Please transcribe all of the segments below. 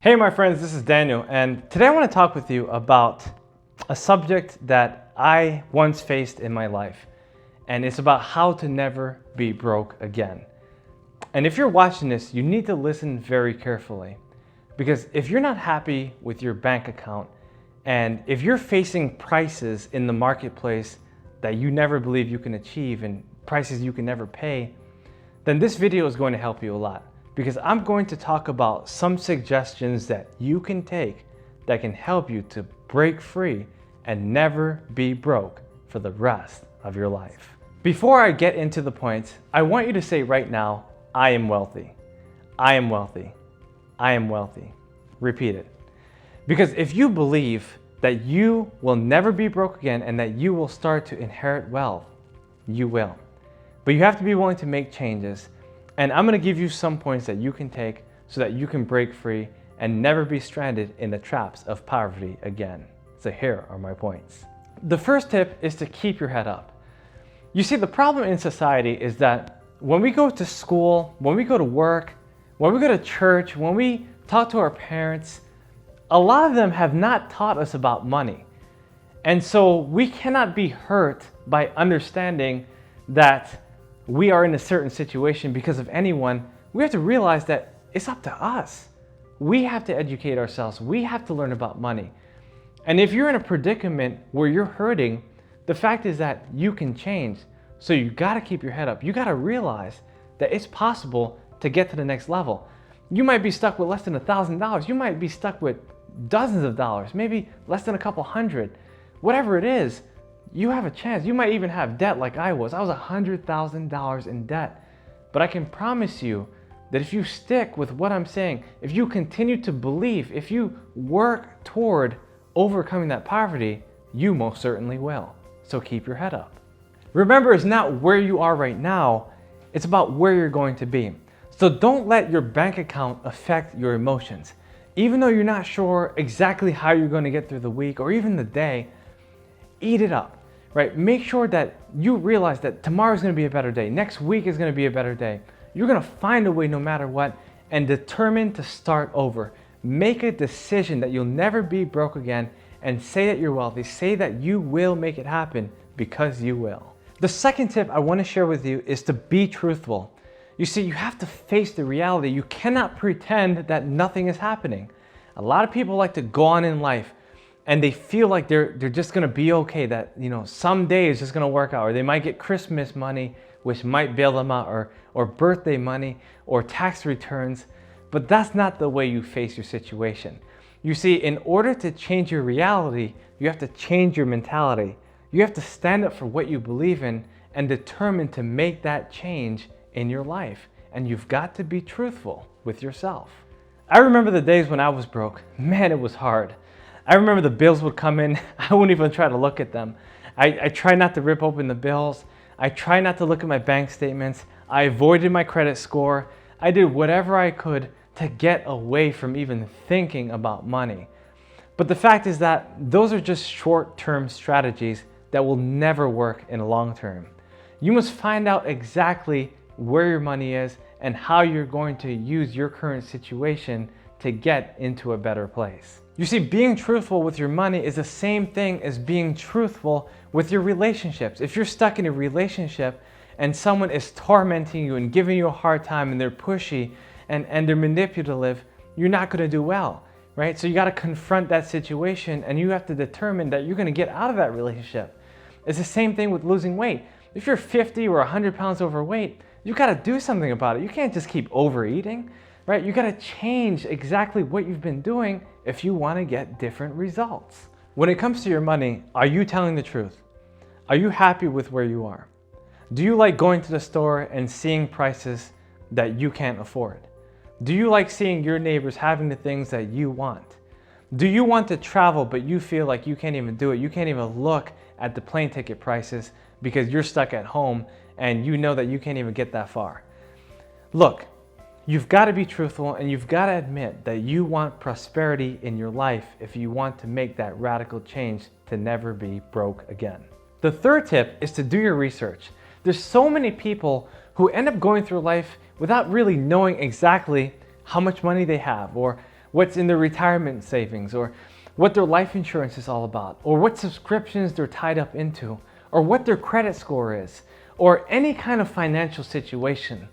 Hey my friends, this is Daniel, and today I want to talk with you about a subject that I once faced in my life, and it's about how to never be broke again. And if you're watching this, you need to listen very carefully, because if you're not happy with your bank account, and if you're facing prices in the marketplace that you never believe you can achieve and prices you can never pay, then this video is going to help you a lot. Because I'm going to talk about some suggestions that you can take that can help you to break free and never be broke for the rest of your life. Before I get into the points, I want you to say right now, I am wealthy. I am wealthy. I am wealthy. Repeat it. Because if you believe that you will never be broke again and that you will start to inherit wealth, you will. But you have to be willing to make changes. And I'm going to give you some points that you can take so that you can break free and never be stranded in the traps of poverty again. So here are my points. The first tip is to keep your head up. You see, the problem in society is that when we go to school, when we go to work, when we go to church, when we talk to our parents, a lot of them have not taught us about money. And so we cannot be hurt by understanding that we are in a certain situation because of anyone. We have to realize that it's up to us. We have to educate ourselves. We have to learn about money. And if you're in a predicament where you're hurting, the fact is that you can change. So you gotta keep your head up. You gotta realize that it's possible to get to the next level. You might be stuck with less than $1,000. You might be stuck with dozens of dollars, maybe less than a couple hundred. Whatever it is, you have a chance. You might even have debt like I was. I was $100,000 in debt. But I can promise you that if you stick with what I'm saying, if you continue to believe, if you work toward overcoming that poverty, you most certainly will. So keep your head up. Remember, it's not where you are right now, it's about where you're going to be. So don't let your bank account affect your emotions. Even though you're not sure exactly how you're going to get through the week or even the day, eat it up. Right? Make sure that you realize that tomorrow is going to be a better day. Next week is going to be a better day. You're going to find a way no matter what and determine to start over. Make a decision that you'll never be broke again and say that you're wealthy. Say that you will make it happen because you will. The second tip I want to share with you is to be truthful. You see, you have to face the reality. You cannot pretend that nothing is happening. A lot of people like to go on in life and they feel like they're just gonna be okay, that someday it's just gonna work out, or they might get Christmas money, which might bail them out, or birthday money, or tax returns. But that's not the way you face your situation. You see, in order to change your reality, you have to change your mentality. You have to stand up for what you believe in and determine to make that change in your life. And you've got to be truthful with yourself. I remember the days when I was broke. Man, it was hard. I remember the bills would come in. I wouldn't even try to look at them. I try not to rip open the bills. I try not to look at my bank statements. I avoided my credit score. I did whatever I could to get away from even thinking about money. But the fact is that those are just short-term strategies that will never work in the long term. You must find out exactly where your money is and how you're going to use your current situation to get into a better place. You see, being truthful with your money is the same thing as being truthful with your relationships. If you're stuck in a relationship and someone is tormenting you and giving you a hard time and they're pushy and they're manipulative, you're not going to do well, right? So you got to confront that situation and you have to determine that you're going to get out of that relationship. It's the same thing with losing weight. If you're 50 or 100 pounds overweight, you got to do something about it. You can't just keep overeating. Right? You got to change exactly what you've been doing if you want to get different results. When it comes to your money, are you telling the truth? Are you happy with where you are? Do you like going to the store and seeing prices that you can't afford? Do you like seeing your neighbors having the things that you want? Do you want to travel but you feel like you can't even do it? You can't even look at the plane ticket prices because you're stuck at home and you know that you can't even get that far. Look, you've got to be truthful and you've got to admit that you want prosperity in your life if you want to make that radical change to never be broke again. The third tip is to do your research. There's so many people who end up going through life without really knowing exactly how much money they have or what's in their retirement savings, or what their life insurance is all about, or what subscriptions they're tied up into, or what their credit score is, or any kind of financial situation.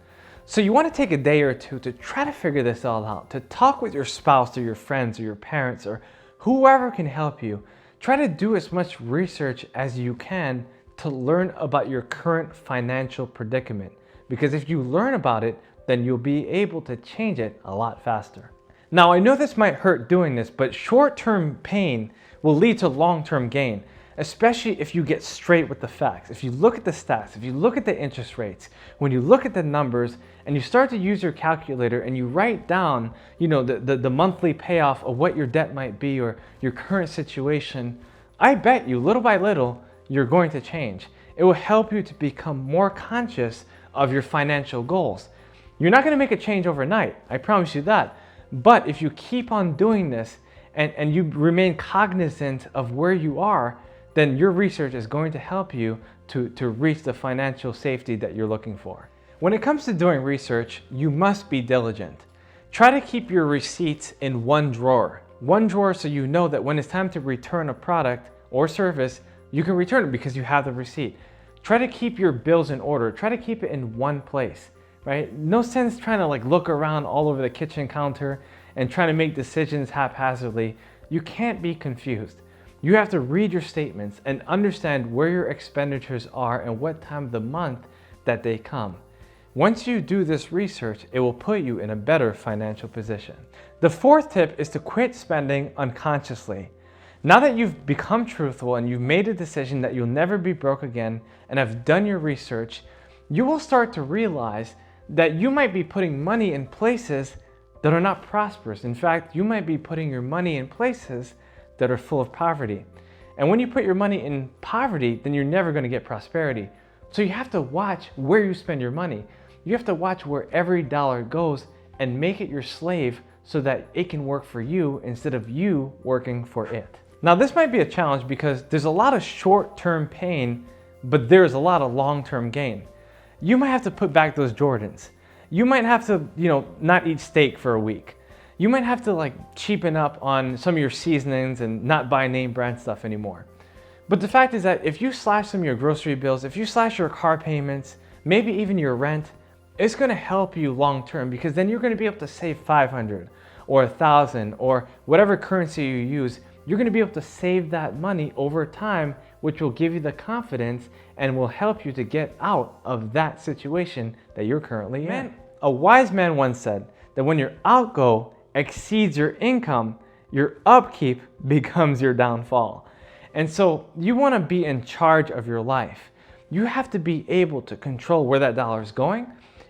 So you want to take a day or two to try to figure this all out, to talk with your spouse or your friends or your parents or whoever can help you. Try to do as much research as you can to learn about your current financial predicament. Because if you learn about it, then you'll be able to change it a lot faster. Now, I know this might hurt doing this, but short-term pain will lead to long-term gain, especially if you get straight with the facts. If you look at the stats, if you look at the interest rates, when you look at the numbers and you start to use your calculator and you write down, the monthly payoff of what your debt might be or your current situation, I bet you little by little, you're going to change. It will help you to become more conscious of your financial goals. You're not going to make a change overnight, I promise you that. But if you keep on doing this and you remain cognizant of where you are, then your research is going to help you to reach the financial safety that you're looking for. When it comes to doing research, you must be diligent. Try to keep your receipts in one drawer. One drawer so you know that when it's time to return a product or service, you can return it because you have the receipt. Try to keep your bills in order. Try to keep it in one place, right? No sense trying to look around all over the kitchen counter and trying to make decisions haphazardly. You can't be confused. You have to read your statements and understand where your expenditures are and what time of the month that they come. Once you do this research, it will put you in a better financial position. The fourth tip is to quit spending unconsciously. Now that you've become truthful and you've made a decision that you'll never be broke again and have done your research, you will start to realize that you might be putting money in places that are not prosperous. In fact, you might be putting your money in places that are full of poverty. And when you put your money in poverty, then you're never going to get prosperity. So you have to watch where you spend your money. You have to watch where every dollar goes and make it your slave so that it can work for you instead of you working for it. Now, this might be a challenge because there's a lot of short-term pain, but there's a lot of long-term gain. You might have to put back those Jordans. You might have to, not eat steak for a week. You might have to cheapen up on some of your seasonings and not buy name brand stuff anymore. But the fact is that if you slash some of your grocery bills, if you slash your car payments, maybe even your rent, it's going to help you long term because then you're going to be able to save 500 or 1,000 or whatever currency you use. You're going to be able to save that money over time, which will give you the confidence and will help you to get out of that situation that you're currently in. A wise man once said that when your outgo exceeds your income, your upkeep becomes your downfall. And so you want to be in charge of your life. You have to be able to control where that dollar is going,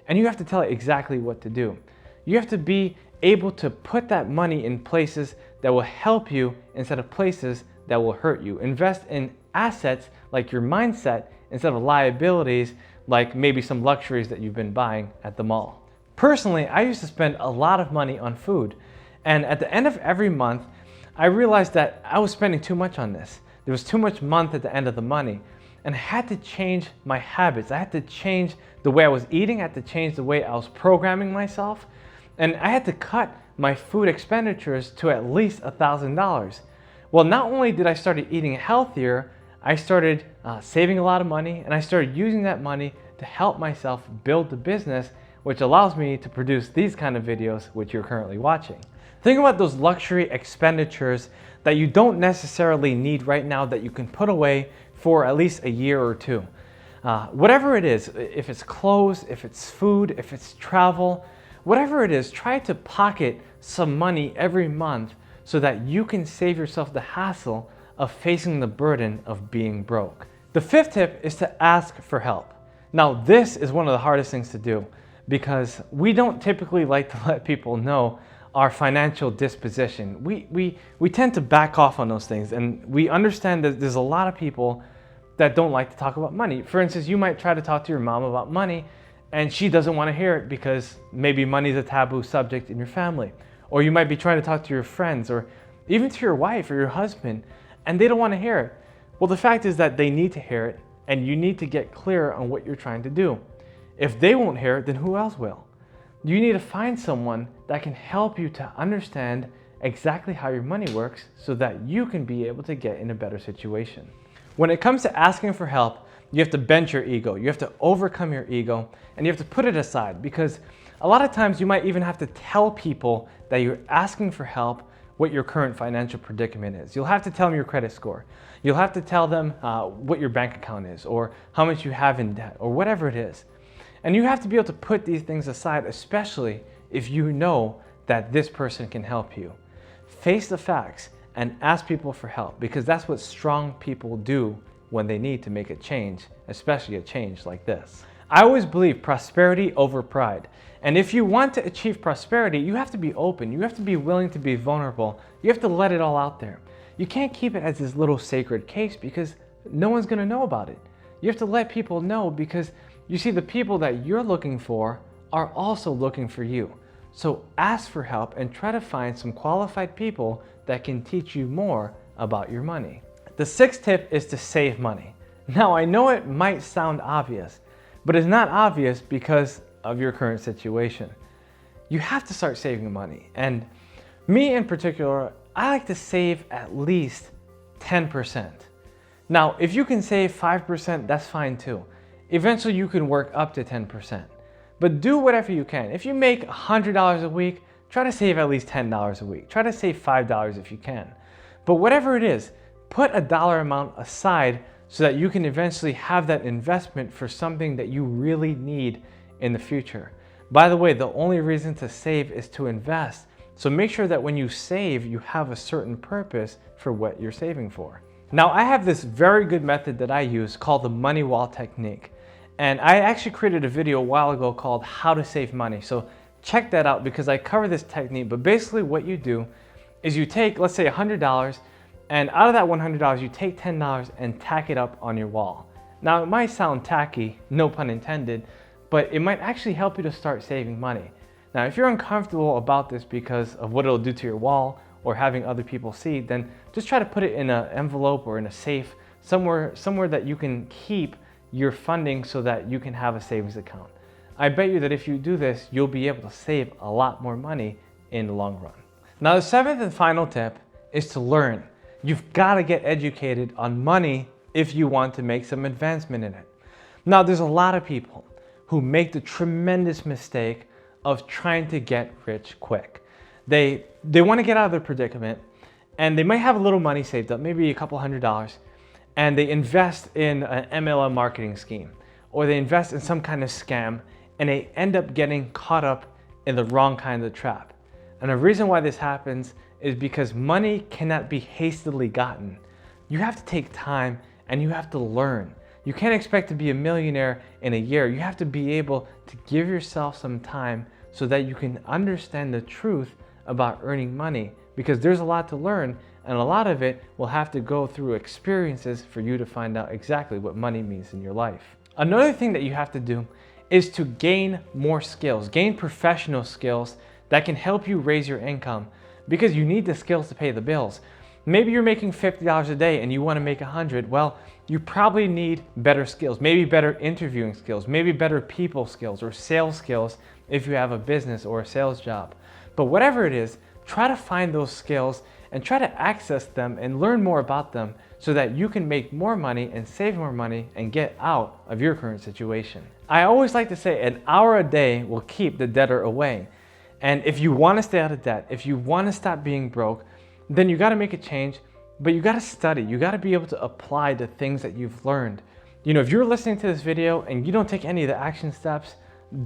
and you have to tell it exactly what to do. You have to be able to put that money in places that will help you instead of places that will hurt you. Invest in assets like your mindset instead of liabilities like maybe some luxuries that you've been buying at the mall. Personally, I used to spend a lot of money on food, and at the end of every month, I realized that I was spending too much on this. There was too much month at the end of the money, and I had to change my habits. I had to change the way I was eating. I had to change the way I was programming myself, and I had to cut my food expenditures to at least $1,000. Well, not only did I start eating healthier, I started saving a lot of money, and I started using that money to help myself build the business, which allows me to produce these kind of videos, which you're currently watching. Think about those luxury expenditures that you don't necessarily need right now that you can put away for at least a year or two. Whatever it is, if it's clothes, if it's food, if it's travel, whatever it is, try to pocket some money every month so that you can save yourself the hassle of facing the burden of being broke. The fifth tip is to ask for help. Now, this is one of the hardest things to do because we don't typically like to let people know our financial disposition. We tend to back off on those things, and we understand that there's a lot of people that don't like to talk about money. For instance, you might try to talk to your mom about money and she doesn't want to hear it because maybe money is a taboo subject in your family. Or you might be trying to talk to your friends or even to your wife or your husband and they don't want to hear it. Well, the fact is that they need to hear it and you need to get clear on what you're trying to do. If they won't hear it, then who else will? You need to find someone that can help you to understand exactly how your money works so that you can be able to get in a better situation. When it comes to asking for help, you have to bend your ego. You have to overcome your ego and you have to put it aside, because a lot of times you might even have to tell people that you're asking for help what your current financial predicament is. You'll have to tell them your credit score. You'll have to tell them what your bank account is, or how much you have in debt, or whatever it is. And you have to be able to put these things aside, especially if you know that this person can help you. Face the facts and ask people for help, because that's what strong people do when they need to make a change, especially a change like this. I always believe prosperity over pride. And if you want to achieve prosperity, you have to be open. You have to be willing to be vulnerable. You have to let it all out there. You can't keep it as this little sacred case, because no one's going to know about it. You have to let people know, because you see, the people that you're looking for are also looking for you. So ask for help and try to find some qualified people that can teach you more about your money. The sixth tip is to save money. Now, I know it might sound obvious, but it's not obvious because of your current situation. You have to start saving money. And me in particular, I like to save at least 10%. Now, if you can save 5%, that's fine too. Eventually you can work up to 10%. But do whatever you can. If you make $100 a week, try to save at least $10 a week. Try to save $5 if you can. But whatever it is, put a dollar amount aside so that you can eventually have that investment for something that you really need in the future. By the way, the only reason to save is to invest. So make sure that when you save, you have a certain purpose for what you're saving for. Now, I have this very good method that I use called the money wall technique. And I actually created a video a while ago called How to Save Money. So check that out, because I cover this technique. But basically what you do is you take, let's say $100, and out of that $100, you take $10 and tack it up on your wall. Now, it might sound tacky, no pun intended, but it might actually help you to start saving money. Now, if you're uncomfortable about this because of what it'll do to your wall or having other people see, then just try to put it in an envelope or in a safe, somewhere that you can keep your funding so that you can have a savings account. I bet you that if you do this, you'll be able to save a lot more money in the long run. Now, the seventh and final tip is to learn. You've got to get educated on money if you want to make some advancement in it. Now, there's a lot of people who make the tremendous mistake of trying to get rich quick. They want to get out of their predicament, and they might have a little money saved up, maybe a couple $100s, and they invest in an MLM marketing scheme, or they invest in some kind of scam, and they end up getting caught up in the wrong kind of trap. And the reason why this happens is because money cannot be hastily gotten. You have to take time and you have to learn. You can't expect to be a millionaire in a year. You have to be able to give yourself some time so that you can understand the truth about earning money, because there's a lot to learn, and a lot of it will have to go through experiences for you to find out exactly what money means in your life. Another thing that you have to do is to gain more skills, gain professional skills that can help you raise your income, because you need the skills to pay the bills. Maybe you're making $50 a day and you want to make 100. Well, you probably need better skills, maybe better interviewing skills, maybe better people skills or sales skills if you have a business or a sales job. But whatever it is, try to find those skills and try to access them and learn more about them so that you can make more money and save more money and get out of your current situation. I always like to say an hour a day will keep the debtor away. And if you want to stay out of debt, if you want to stop being broke, then you got to make a change, but you got to study. You got to be able to apply the things that you've learned. You know, if you're listening to this video and you don't take any of the action steps,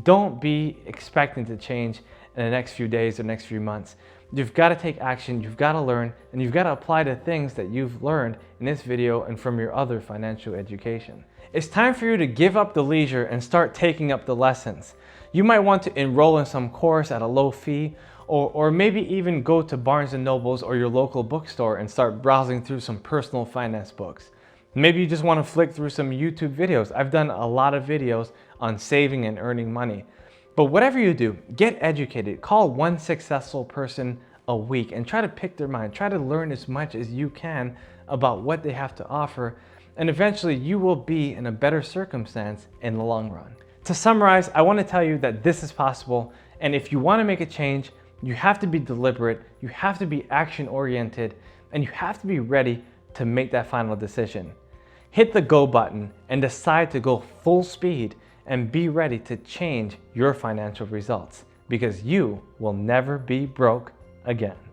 don't be expecting to change in the next few days or next few months. You've got to take action, you've got to learn, and you've got to apply the things that you've learned in this video and from your other financial education. It's time for you to give up the leisure and start taking up the lessons. You might want to enroll in some course at a low fee, or maybe even go to Barnes & Noble's or your local bookstore and start browsing through some personal finance books. Maybe you just want to flick through some YouTube videos. I've done a lot of videos on saving and earning money. But whatever you do, get educated. Call one successful person a week and try to pick their mind. Try to learn as much as you can about what they have to offer, and eventually you will be in a better circumstance in the long run. To summarize, I want to tell you that this is possible, and if you want to make a change, you have to be deliberate, you have to be action-oriented, and you have to be ready to make that final decision. Hit the go button and decide to go full speed and be ready to change your financial results, because you will never be broke again.